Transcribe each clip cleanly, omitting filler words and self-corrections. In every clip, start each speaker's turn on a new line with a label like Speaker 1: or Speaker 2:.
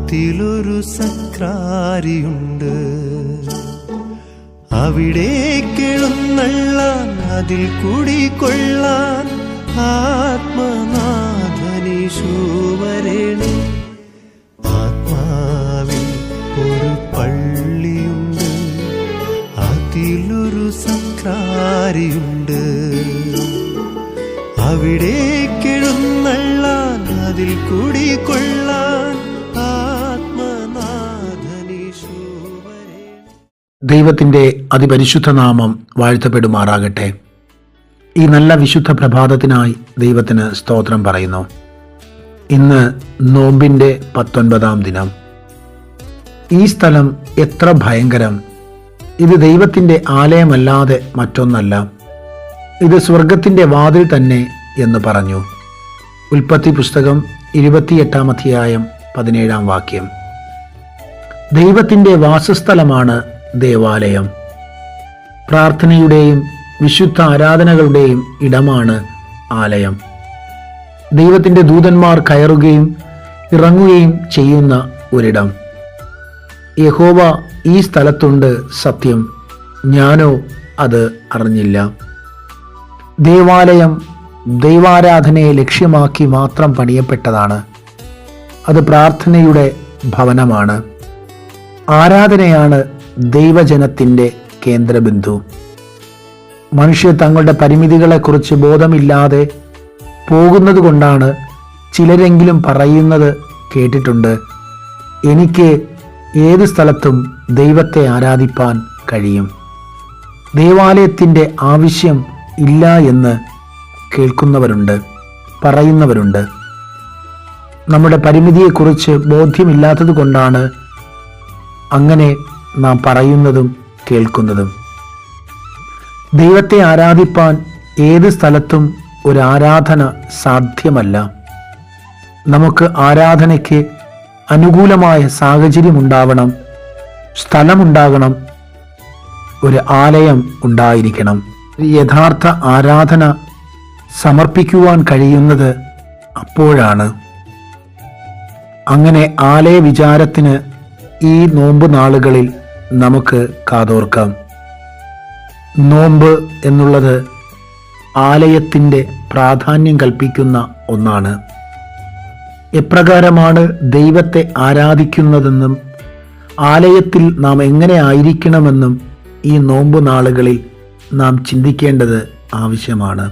Speaker 1: അതിലൊരു സക്രാരിയുണ്ട്. അവിടേക്കെഴുന്നള്ളാൻ അതിൽ കുടികൊള്ളാൻ ആത്മനാഥനീശു വരണേ. ആത്മാവിൽ ഒരു പള്ളിയുണ്ട്, അതിലൊരു സക്രാരിയുണ്ട്. അവിടേക്കെഴുന്നള്ളാൻ അതിൽ കുടികൊള്ളാൻ ആത്മനാഥനീശു വരണേ.
Speaker 2: ദൈവത്തിൻ്റെ അതിപരിശുദ്ധ നാമം വാഴ്ത്തപ്പെടുമാറാകട്ടെ. ഈ നല്ല വിശുദ്ധ പ്രഭാതത്തിനായി ദൈവത്തിന് സ്തോത്രം പറയുന്നു. ഇന്ന് നോമ്പിൻ്റെ 19-ാം ദിനം. ഈ സ്ഥലം എത്ര ഭയങ്കരം! ഇത് ദൈവത്തിൻ്റെ ആലയമല്ലാതെ മറ്റൊന്നല്ല, ഇത് സ്വർഗത്തിൻ്റെ വാതിൽ തന്നെ എന്ന് പറഞ്ഞു. ഉൽപ്പത്തി പുസ്തകം 28-ാം അധ്യായം 17-ാം വാക്യം. ദൈവത്തിൻ്റെ വാസസ്ഥലമാണ് ദേവാലയം. പ്രാർത്ഥനയുടെയും വിശുദ്ധ ആരാധനകളുടെയും ഇടമാണ് ആലയം. ദൈവത്തിൻ്റെ ദൂതന്മാർ കയറുകയും ഇറങ്ങുകയും ചെയ്യുന്ന ഒരിടം. യഹോവ ഈ സ്ഥലത്തുണ്ട്, സത്യം, ഞാനോ അത് അറിഞ്ഞില്ല. ദേവാലയം ദൈവാരാധനയെ ലക്ഷ്യമാക്കി മാത്രം പണിയപ്പെട്ടതാണ്. അത് പ്രാർത്ഥനയുടെ ഭവനമാണ്. ആരാധനയാണ് ദൈവജനത്തിൻ്റെ കേന്ദ്രബിന്ദു. മനുഷ്യർ തങ്ങളുടെ പരിമിതികളെക്കുറിച്ച് ബോധമില്ലാതെ പോകുന്നത് കൊണ്ടാണ് ചിലരെങ്കിലും പറയുന്നത് കേട്ടിട്ടുണ്ട്, എനിക്ക് ഏത് സ്ഥലത്തും ദൈവത്തെ ആരാധിപ്പാൻ കഴിയും, ദേവാലയത്തിൻ്റെ ആവശ്യം ഇല്ല എന്ന് കേൾക്കുന്നവരുണ്ട്, പറയുന്നവരുണ്ട്. നമ്മുടെ പരിമിതിയെക്കുറിച്ച് ബോധ്യമില്ലാത്തത് കൊണ്ടാണ് അങ്ങനെ നാം പറയുന്നതും കേൾക്കുന്നതും. ദൈവത്തെ ആരാധിപ്പാൻ ഏത് സ്ഥലത്തും ഒരു ആരാധന സാധ്യമല്ല. നമുക്ക് ആരാധനയ്ക്ക് അനുകൂലമായ സാഹചര്യമുണ്ടാവണം, സ്ഥലമുണ്ടാകണം, ഒരു ആലയം ഉണ്ടായിരിക്കണം. യഥാർത്ഥ ആരാധന സമർപ്പിക്കുവാൻ കഴിയുന്നത് അപ്പോഴാണ്. അങ്ങനെ ആലയ വിചാരത്തിന് ഈ നോമ്പ് നാളുകളിൽ നമുക്ക് കാതോർക്കാം. നോമ്പ് എന്നുള്ളത് ആലയത്തിൻ്റെ പ്രാധാന്യം കൽപ്പിക്കുന്ന ഒന്നാണ്. എപ്രകാരമാണ് ദൈവത്തെ ആരാധിക്കുന്നതെന്നും ആലയത്തിൽ നാം എങ്ങനെ ആയിരിക്കണമെന്നും ഈ നോമ്പ് നാളുകളിൽ നാം ചിന്തിക്കേണ്ടത് ആവശ്യമാണ്.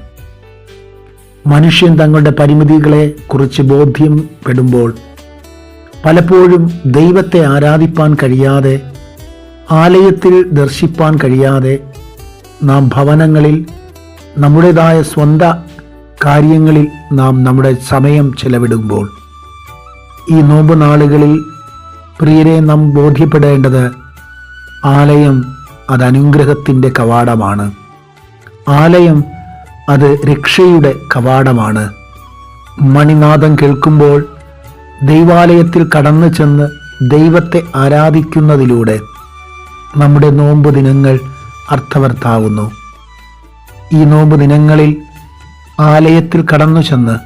Speaker 2: മനുഷ്യൻ തങ്ങളുടെ പരിമിതികളെ കുറിച്ച് ബോധ്യപ്പെടുമ്പോൾ പലപ്പോഴും ദൈവത്തെ ആരാധിപ്പാൻ കഴിയാതെ, ആലയത്തിൽ ദർശിപ്പാൻ കഴിയാതെ നാം ഭവനങ്ങളിൽ നമ്മുടേതായ സ്വന്ത കാര്യങ്ങളിൽ നാം നമ്മുടെ സമയം ചെലവിടുമ്പോൾ, ഈ നോമ്പ് നാളുകളിൽ പ്രിയരെ നാം ബോധ്യപ്പെടേണ്ടത് ആലയം അത് അനുഗ്രഹത്തിൻ്റെ കവാടമാണ്. ആലയം അത് രക്ഷയുടെ കവാടമാണ്. മണിനാദം കേൾക്കുമ്പോൾ ദൈവാലയത്തിൽ കടന്നു ചെന്ന് ദൈവത്തെ ആരാധിക്കുന്നതിലൂടെ നമ്മുടെ നോമ്പ് ദിനങ്ങൾ അർത്ഥവത്താവുന്നു. ഈ നോമ്പ് ദിനങ്ങളിൽ ആലയത്തിൽ കടന്നു ചെന്ന്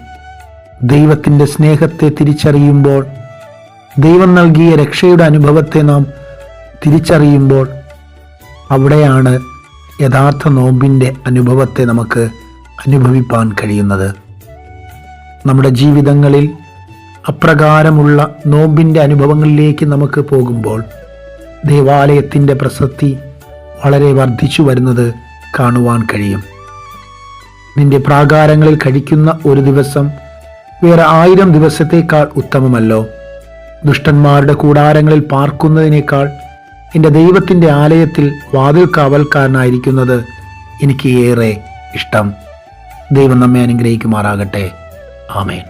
Speaker 2: ദൈവത്തിൻ്റെ സ്നേഹത്തെ തിരിച്ചറിയുമ്പോൾ, ദൈവം നൽകിയ രക്ഷയുടെ അനുഭവത്തെ നാം തിരിച്ചറിയുമ്പോൾ, അവിടെയാണ് യഥാർത്ഥ നോമ്പിൻ്റെ അനുഭവത്തെ നമുക്ക് അനുഭവിപ്പാൻ കഴിയുന്നത്. നമ്മുടെ ജീവിതങ്ങളിൽ അപ്രകാരമുള്ള നോമ്പിൻ്റെ അനുഭവങ്ങളിലേക്ക് നമുക്ക് പോകുമ്പോൾ ദേവാലയത്തിൻ്റെ പ്രസക്തി വളരെ വർദ്ധിച്ചു വരുന്നത് കാണുവാൻ കഴിയും. നിന്റെ പ്രാകാരങ്ങളിൽ കഴിക്കുന്ന ഒരു ദിവസം വേറെ 1000 ദിവസത്തേക്കാൾ ഉത്തമമല്ലോ. ദുഷ്ടന്മാരുടെ കൂടാരങ്ങളിൽ പാർക്കുന്നതിനേക്കാൾ എൻ്റെ ദൈവത്തിൻ്റെ ആലയത്തിൽ വാതിൽ കാവൽക്കാരനായിരിക്കുന്നത് എനിക്ക് ഏറെ ഇഷ്ടം. ദൈവം നമ്മെ അനുഗ്രഹിക്കുമാറാകട്ടെ. ആമേൻ.